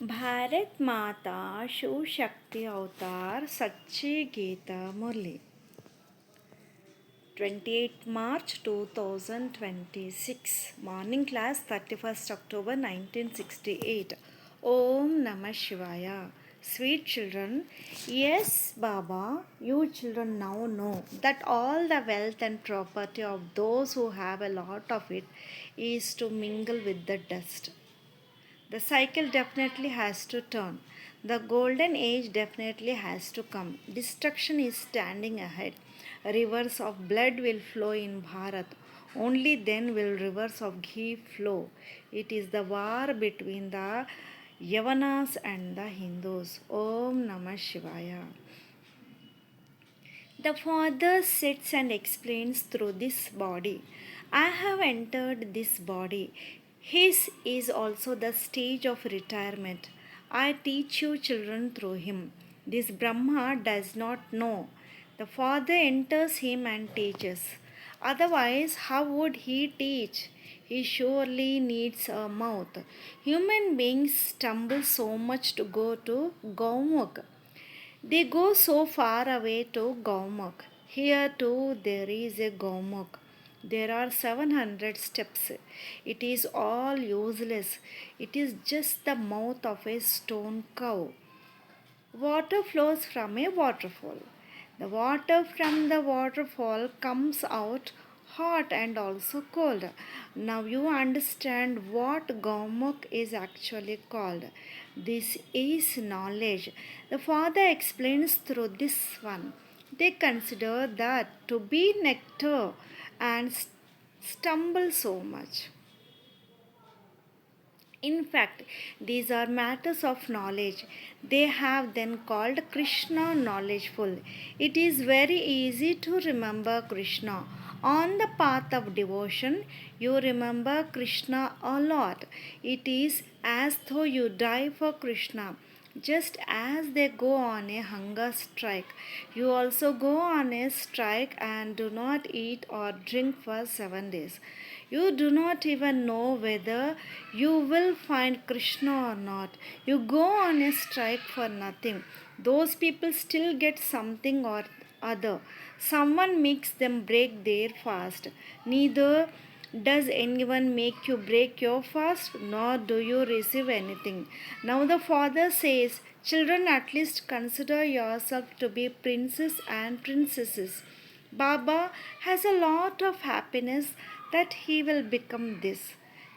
भारत माता शिव शक्ति अवतार सच्ची गीता मुरली 28 March 2026 Morning Class 31st October 1968 Om Namah Shivaya. Sweet children, yes Baba, you children now know that all the wealth and property of those who have a lot of it is to mingle with the dust. The cycle definitely has to turn. The golden age definitely has to come. Destruction is standing ahead. Rivers of blood will flow in Bharat. Only then will rivers of ghee flow. It is the war between the Yavanas and the Hindus. Om Namah Shivaya. The Father sits and explains through this body. I have entered this body. His is also the stage of retirement. I teach you children through him. This Brahma does not know. The Father enters him and teaches. Otherwise, how would he teach? He surely needs a mouth. Human beings stumble so much to go to Gaumukh. They go so far away to Gaumukh. Here too there is a Gaumukh. There are 700 steps. It is all useless. It is just the mouth of a stone cow. Water flows from a waterfall. The water from the waterfall comes out hot and also cold. Now you understand what Gaumukh is actually called. This is knowledge. The Father explains through this one. They consider that to be nectar and stumble so much. In fact, these are matters of knowledge. They have then called Krishna knowledgeful. It is very easy to remember Krishna. On the path of devotion, you remember Krishna a lot. It is as though you die for Krishna. Just as they go on a hunger strike, you also go on a strike and do not eat or drink for 7 days. You do not even know whether you will find Krishna or not. You go on a strike for nothing. Those people still get something or other. Someone makes them break their fast. Neither does anyone make you break your fast, nor do you receive anything. Now the Father says, children, at least consider yourself to be princes and princesses. Baba has a lot of happiness that he will become this.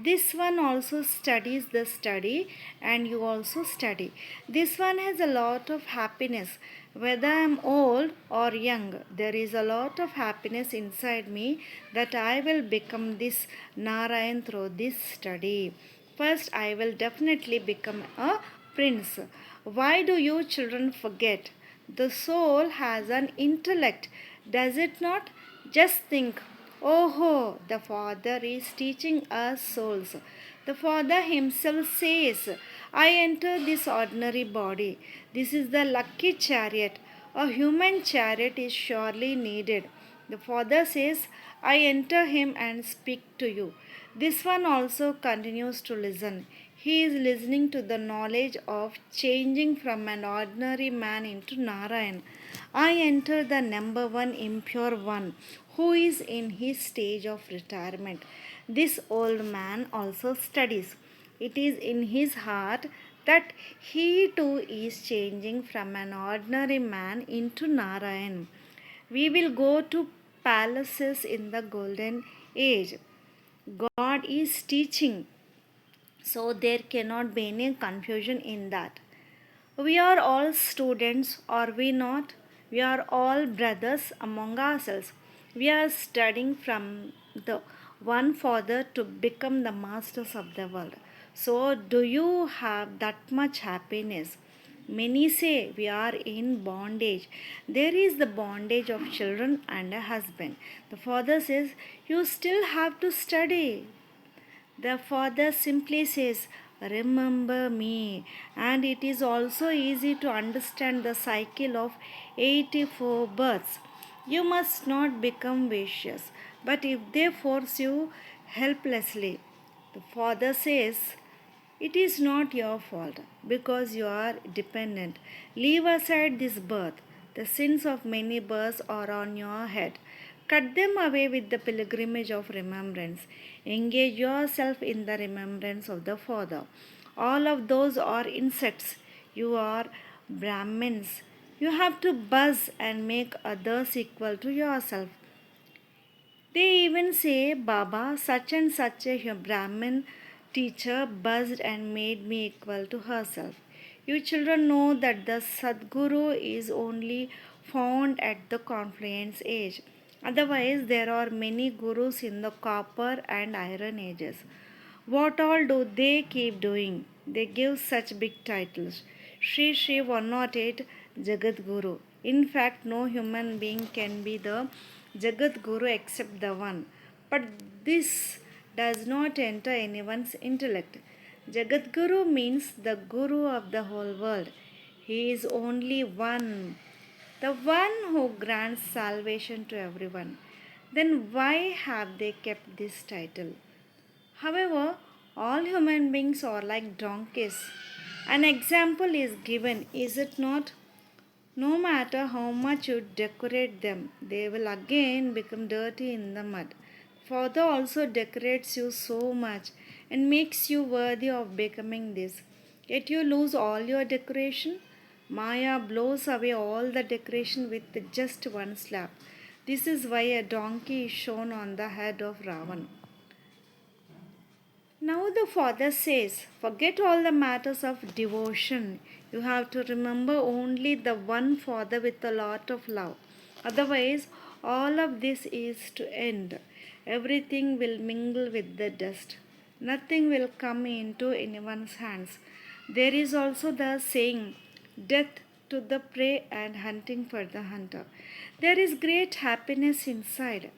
This one also studies the study, and you also study. This one has a lot of happiness. Whether I am old or young, there is a lot of happiness inside me that I will become this Narayan through this study. First, I will definitely become a prince. Why do you children forget? The soul has an intellect, does it not? Just think. Oh, the Father is teaching us souls. The Father Himself says, I enter this ordinary body. This is the lucky chariot. A human chariot is surely needed. The Father says, I enter him and speak to you. This one also continues to listen. He is listening to the knowledge of changing from an ordinary man into Narayan. I enter the number one impure one who is in his stage of retirement. This old man also studies. It is in his heart that he too is changing from an ordinary man into Narayan. We will go to palaces in the golden age. God is teaching, so there cannot be any confusion in that. We are all students, are we not? We are all brothers among ourselves. We are studying from the one Father to become the masters of the world. So, do you have that much happiness? Many say we are in bondage. There is the bondage of children and a husband. The Father says, you still have to study. The Father simply says, remember me. And it is also easy to understand the cycle of 84 births. You must not become vicious, but if they force you helplessly, the Father says, It is not your fault because you are dependent. Leave aside this birth. The sins of many births are on your head. Cut them away with the pilgrimage of remembrance. Engage yourself in the remembrance of the Father. All of those are insects. You are Brahmins. You have to buzz and make others equal to yourself. They even say, Baba, such and such a Brahmin teacher buzzed and made me equal to herself. You children know that the Sadguru is only found at the confluence age. Otherwise, there are many gurus in the copper and iron ages. What all do they keep doing? They give such big titles. Sri Sri 108 Jagat Guru. In fact, no human being can be the Jagat Guru except the one. But this does not enter anyone's intellect. Jagat Guru means the Guru of the whole world. He is only one, the one who grants salvation to everyone. Then why have they kept this title? However, all human beings are like donkeys. An example is given, is it not? No matter how much you decorate them, they will again become dirty in the mud. Father also decorates you so much and makes you worthy of becoming this. Yet you lose all your decoration. Maya blows away all the decoration with just one slap. This is why a donkey is shown on the head of Ravan. Now the Father says, forget all the matters of devotion. You have to remember only the one Father with a lot of love. Otherwise, all of this is to end. Everything will mingle with the dust. Nothing will come into anyone's hands. There is also the saying, death to the prey and hunting for the hunter. There is great happiness inside.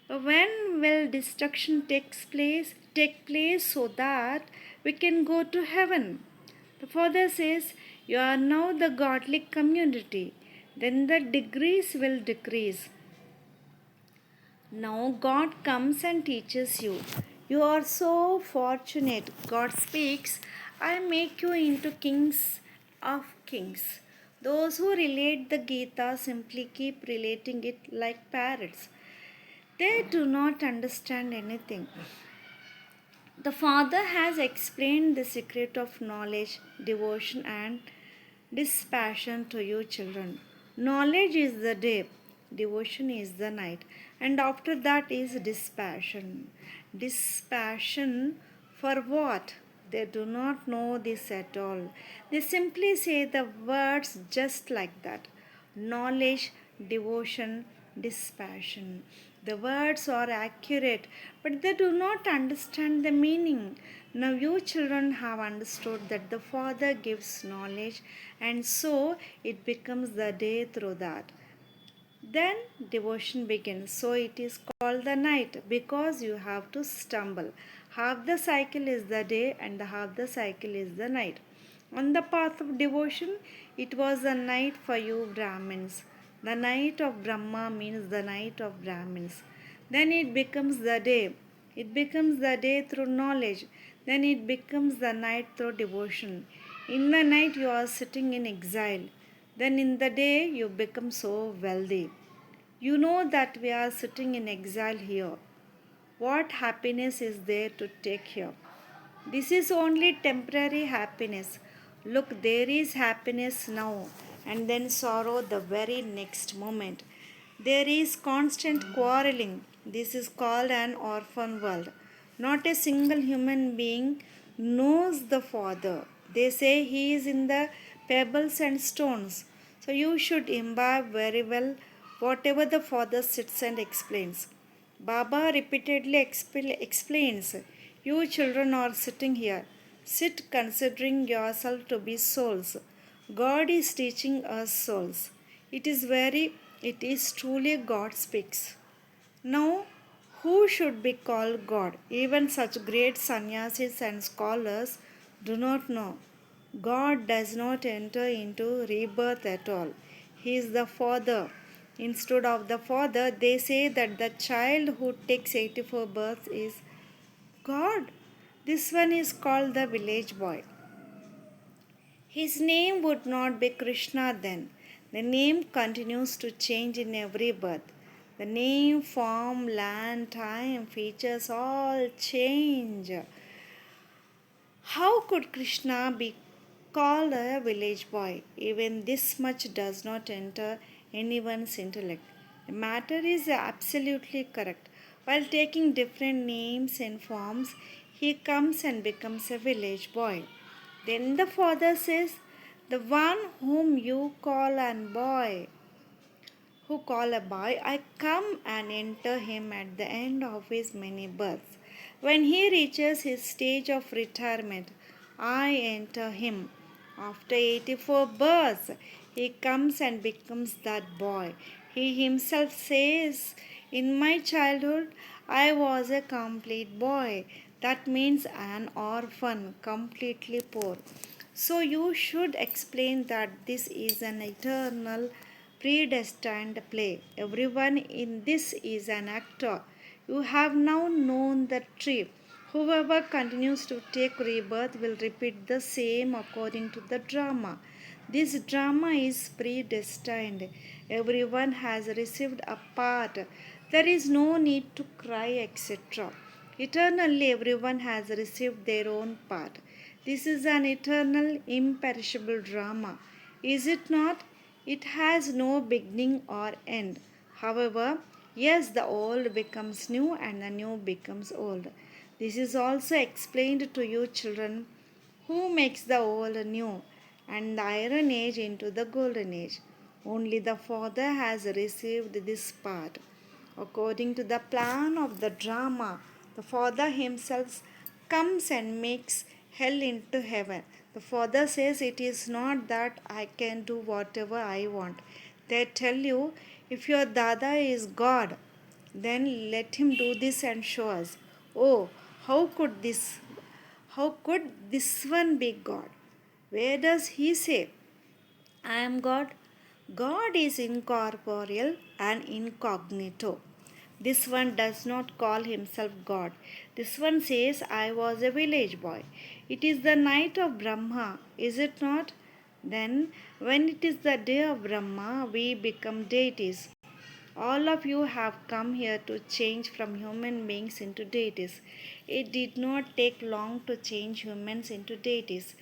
When will destruction take place so that we can go to heaven? The Father says, you are now the godly community. Then the degrees will decrease. Now God comes and teaches you. You are so fortunate. God speaks, I make you into kings of kings. Those who relate the Geeta simply keep relating it like parrots. They do not understand anything. The Father has explained the secret of knowledge, devotion, and dispassion to you, children. Knowledge is the day, devotion is the night, and after that is dispassion. Dispassion for what? They do not know this at all. They simply say the words just like that: knowledge, devotion, dispassion. The words are accurate, but they do not understand the meaning. Now, you children have understood that the Father gives knowledge, and so it becomes the day through that. Then devotion begins. So it is called the night because you have to stumble. Half the cycle is the day and half the cycle is the night. On the path of devotion, it was the night for you Brahmins. The night of Brahma means the night of Brahmins. Then it becomes the day. It becomes the day through knowledge. Then it becomes the night through devotion. In the night, you are sitting in exile. Then in the day, you become so wealthy. You know that we are sitting in exile here. What happiness is there to take here? This is only temporary happiness. Look, there is happiness now and then sorrow the very next moment. There is constant quarreling. This is called an orphan world. Not a single human being knows the Father. They say he is in the pebbles and stones. So you should imbibe very well whatever the Father sits and explains. Baba repeatedly explains, you children are sitting here. Sit considering yourself to be souls. God is teaching us souls. It is truly God speaks. Now, who should be called God? Even such great sannyasis and scholars do not know. God does not enter into rebirth at all. He is the Father. Instead of the Father, they say that the child who takes 84 births is God. This one is called the village boy. His name would not be Krishna then. The name continues to change in every birth. The name, form, land, time, features all change. How could Krishna be called a village boy? Even this much does not enter anyone's intellect. The matter is absolutely correct. While taking different names and forms, he comes and becomes a village boy. Then the father says, "The one whom you call an boy, who call a boy, I come and enter him at the end of his many births. When he reaches his stage of retirement, I enter him. After 84 births, he comes and becomes that boy. He himself says, in my childhood, I was a complete boy. That means an orphan, completely poor. So you should explain that this is an eternal predestined play. Everyone in this is an actor. You have now known the truth. Whoever continues to take rebirth will repeat the same according to the drama. This drama is predestined. Everyone has received a part. There is no need to cry, etc. Eternally, everyone has received their own part. This is an eternal, imperishable drama. Is it not? It has no beginning or end. However, yes, the old becomes new and the new becomes old. This is also explained to you, children. Who makes the old new and the iron age into the golden age? Only the Father has received this part. According to the plan of the drama, the Father himself comes and makes hell into heaven. The Father says, it is not that I can do whatever I want. They tell you, if your Dada is God, then let him do this and show us. Oh, how could this how could this one be God? Where does he say, I am God? God is incorporeal and incognito. This one does not call himself God. This one says, I was a village boy. It is the night of Brahma, is it not? Then, when it is the day of Brahma, we become deities. All of you have come here to change from human beings into deities. It did not take long to change humans into deities.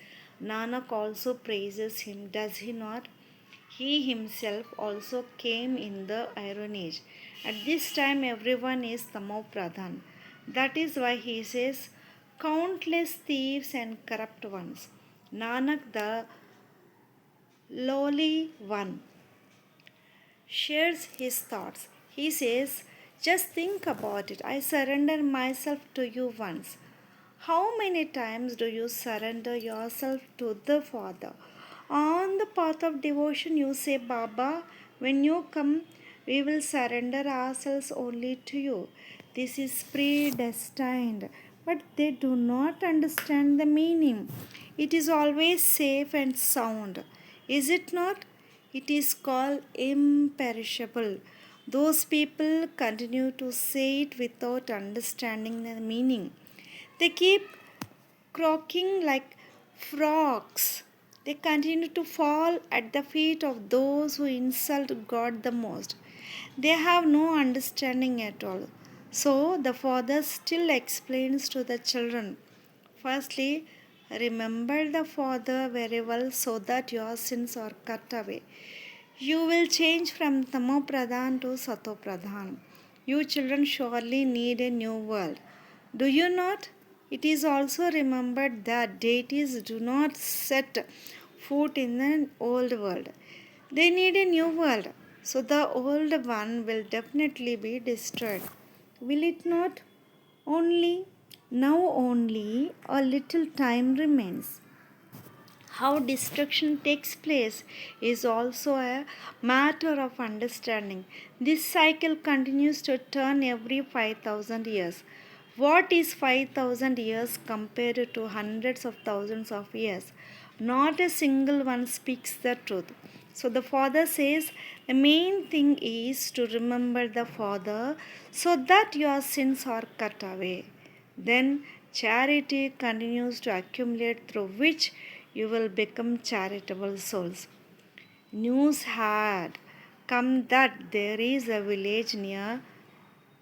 Nanak also praises him, does he not? He himself also came in the Iron Age. At this time, everyone is Tamo Pradhan. That is why he says, countless thieves and corrupt ones. Nanak, the lowly one, shares his thoughts. He says, just think about it. I surrender myself to you once. How many times do you surrender yourself to the Father? On the path of devotion, you say, Baba, when you come, we will surrender ourselves only to you. This is predestined, but they do not understand the meaning. It is always safe and sound, is it not? It is called imperishable. Those people continue to say it without understanding the meaning. They keep croaking like frogs. They continue to fall at the feet of those who insult God the most. They have no understanding at all. So the Father still explains to the children. Firstly, remember the Father very well so that your sins are cut away. You will change from Tamo Pradhan to Sato Pradhan. You children surely need a new world. Do you not? It is also remembered that deities do not set foot in the old world. They need a new world. So the old one will definitely be destroyed. Will it not? Only a little time remains. How destruction takes place is also a matter of understanding. This cycle continues to turn every 5,000 years. What is 5,000 years compared to hundreds of thousands of years? Not a single one speaks the truth. So the Father says the main thing is to remember the Father so that your sins are cut away. Then Charity continues to accumulate through which you will become charitable souls. News had come that there is a village near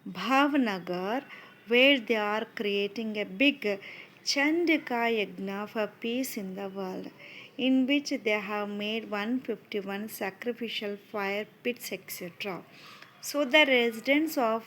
Bhavnagar where they are creating a big Chandika Yagna for peace in the world, in which they have made 151 sacrificial fire pits, etc. So the residents of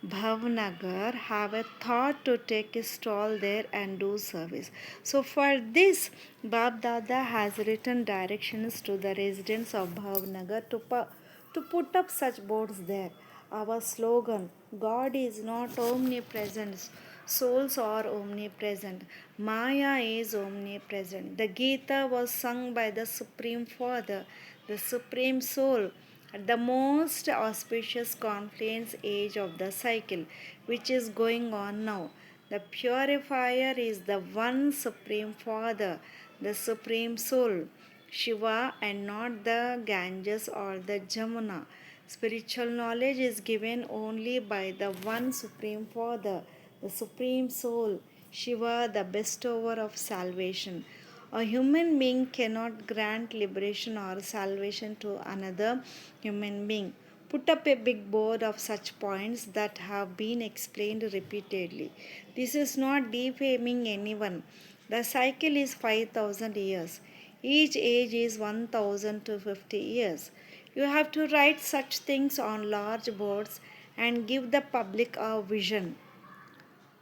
Bhavnagar have a thought to take a stall there and do service. So for this, Bab Dada has written directions to the residents of Bhavnagar to put up such boards there. Our slogan, God is not omnipresent, souls are omnipresent, Maya is omnipresent. The Geeta was sung by the Supreme Father, the Supreme Soul, at the most auspicious confluence age of the cycle, which is going on now. The purifier is the one Supreme Father, the Supreme Soul, Shiva, and not the Ganges or the Jamuna. Spiritual knowledge is given only by the one Supreme Father, the Supreme Soul, Shiva, the bestower of salvation. A human being cannot grant liberation or salvation to another human being. Put up a big board of such points that have been explained repeatedly. This is not defaming anyone. The cycle is 5000 years. Each age is 1000 to 50 years. You have to write such things on large boards and give the public a vision.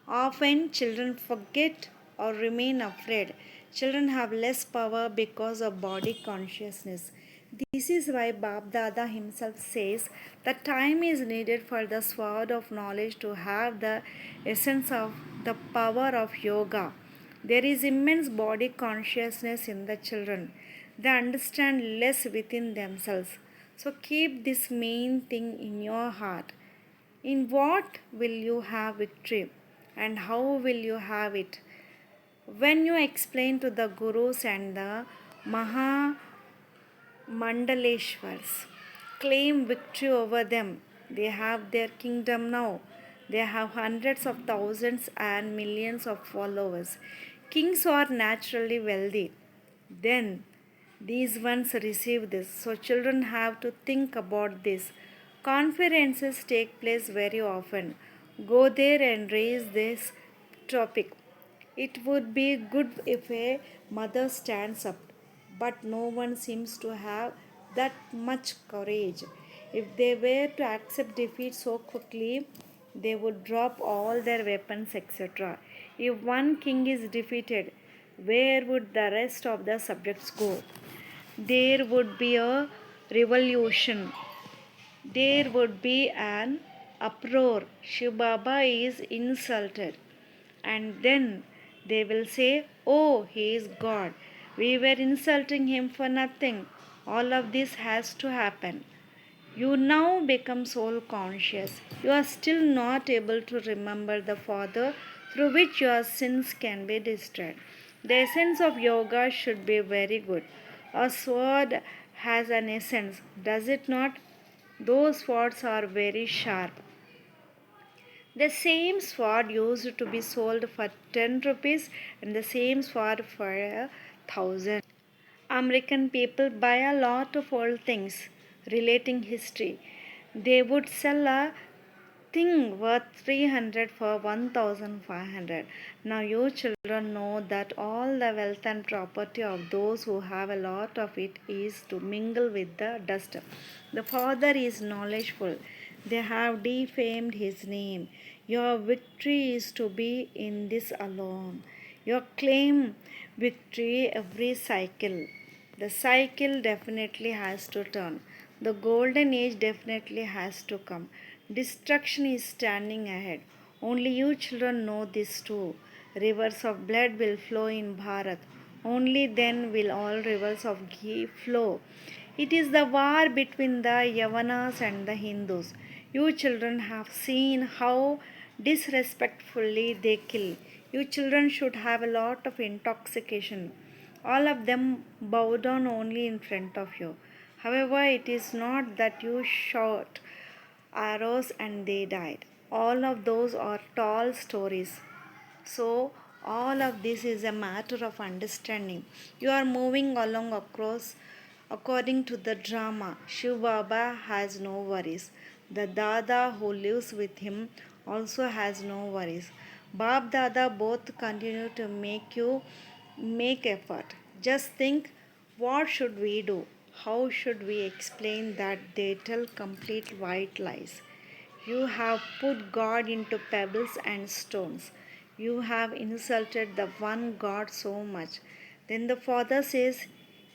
Often children forget or remain afraid. Children have less power because of body consciousness. This is why Bab Dada himself says that time is needed for the sword of knowledge to have the essence of the power of yoga. There is immense body consciousness in the children. They understand less within themselves. So keep this main thing in your heart. In what will you have victory and how will you have it? When you explain to the Gurus and the Maha Mandaleshwars, claim victory over them. They have their kingdom now. They have hundreds of thousands and millions of followers. Kings are naturally wealthy. Then these ones receive this. So children have to think about this. Conferences take place very often. Go there and raise this topic. It would be good if a mother stands up, but no one seems to have that much courage. If they were to accept defeat so quickly, they would drop all their weapons, etc. If one king is defeated, where would the rest of the subjects go? There would be a revolution. There would be an uproar. Shiv Baba is insulted. And then they will say, oh, he is God. We were insulting him for nothing. All of this has to happen. You now become soul conscious. You are still not able to remember the Father through which your sins can be destroyed. The essence of yoga should be very good. A sword has an essence, does it not? Those swords are very sharp. The same sword used to be sold for 10 rupees and the same sword for 1,000. American people buy a lot of old things relating history. They would sell a thing worth 300 for 1,500. Now you children know that all the wealth and property of those who have a lot of it is to mingle with the dust. The Father is knowledgeful. They have defamed his name. Your victory is to be in this alone. You claim victory every cycle. The cycle definitely has to turn. The golden age definitely has to come. Destruction is standing ahead. Only you children know this too. Rivers of blood will flow in Bharat. Only then will all rivers of ghee flow. It is the war between the Yavanas and the Hindus. You children have seen how disrespectfully they kill. You children should have a lot of intoxication. All of them bow down only in front of you. However, it is not that you shot arrows and they died. All of those are tall stories. So, all of this is a matter of understanding. You are moving along across according to the drama. Shiv Baba has no worries. The Dada who lives with him also has no worries. Bab Dada both continue to make effort. Just think, what should we do? How should we explain that they tell complete white lies? You have put God into pebbles and stones. You have insulted the one God so much. Then the father says,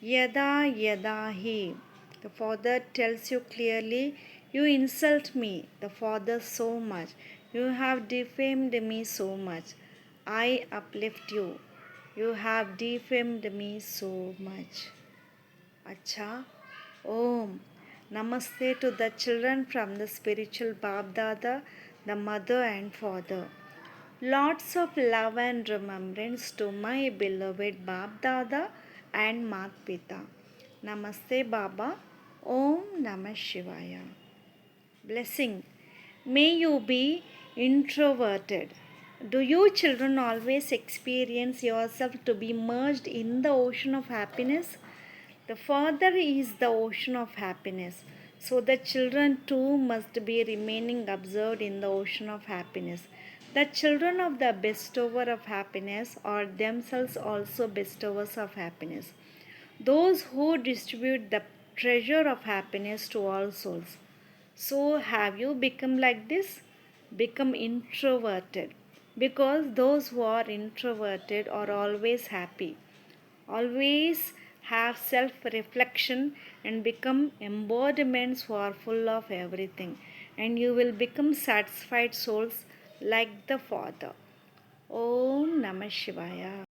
Yada yada he. The father tells you clearly, you insult me, the father, so much. You have defamed me so much. I uplift you. You have defamed me so much. Acha. Om. Namaste to the children from the spiritual Bab Dada, the mother and father. Lots of love and remembrance to my beloved Bab Dada and Mat Pita. Namaste Baba. Om Namah Shivaya. Blessing. May you be introverted. Do you children always experience yourself to be merged in the ocean of happiness? The Father is the ocean of happiness. So the children too must be remaining absorbed in the ocean of happiness. The children of the bestower of happiness are themselves also bestowers of happiness. Those who distribute the treasure of happiness to all souls. So, have you become like this? Become introverted. Because those who are introverted are always happy, always have self reflection, and become embodiments who are full of everything. And you will become satisfied souls like the Father. Om Namah Shivaya.